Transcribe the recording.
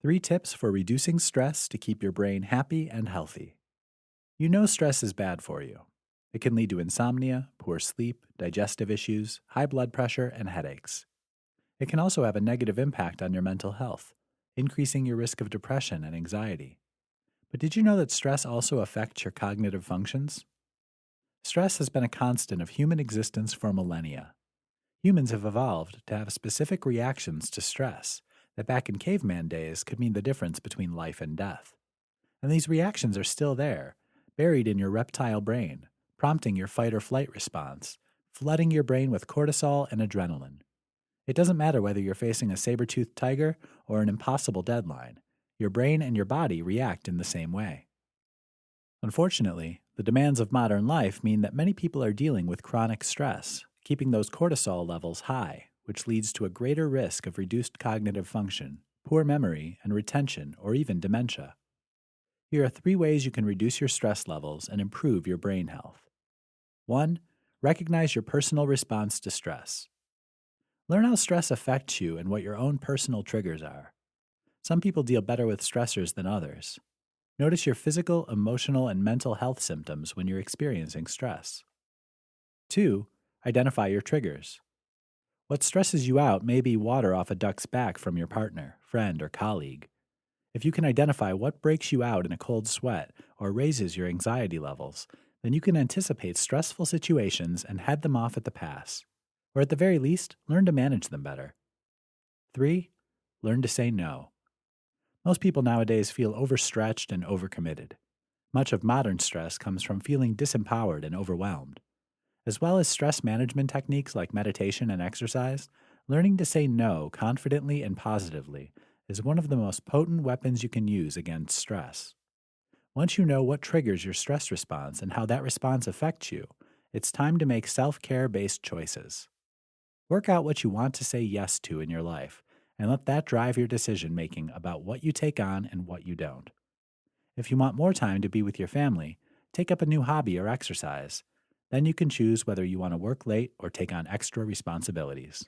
3 tips for reducing stress to keep your brain happy and healthy. You know stress is bad for you. It can lead to insomnia, poor sleep, digestive issues, high blood pressure, and headaches. It can also have a negative impact on your mental health, increasing your risk of depression and anxiety. But did you know that stress also affects your cognitive functions? Stress has been a constant of human existence for millennia. Humans have evolved to have specific reactions to stress that back in caveman days could mean the difference between life and death. And these reactions are still there, buried in your reptile brain, prompting your fight or flight response, flooding your brain with cortisol and adrenaline. It doesn't matter whether you're facing a saber-toothed tiger or an impossible deadline, your brain and your body react in the same way. Unfortunately, the demands of modern life mean that many people are dealing with chronic stress, keeping those cortisol levels high, which leads to a greater risk of reduced cognitive function, poor memory and retention, or even dementia. Here are 3 ways you can reduce your stress levels and improve your brain health. 1. Recognize your personal response to stress. Learn how stress affects you and what your own personal triggers are. Some people deal better with stressors than others. Notice your physical, emotional, and mental health symptoms when you're experiencing stress. 2. Identify your triggers. What stresses you out may be water off a duck's back from your partner, friend, or colleague. If you can identify what breaks you out in a cold sweat or raises your anxiety levels, then you can anticipate stressful situations and head them off at the pass. Or at the very least, learn to manage them better. 3. Learn to say no. Most people nowadays feel overstretched and overcommitted. Much of modern stress comes from feeling disempowered and overwhelmed. As well as stress management techniques like meditation and exercise, learning to say no confidently and positively is one of the most potent weapons you can use against stress. Once you know what triggers your stress response and how that response affects you, it's time to make self-care-based choices. Work out what you want to say yes to in your life, and let that drive your decision-making about what you take on and what you don't. If you want more time to be with your family, take up a new hobby or exercise. Then you can choose whether you want to work late or take on extra responsibilities.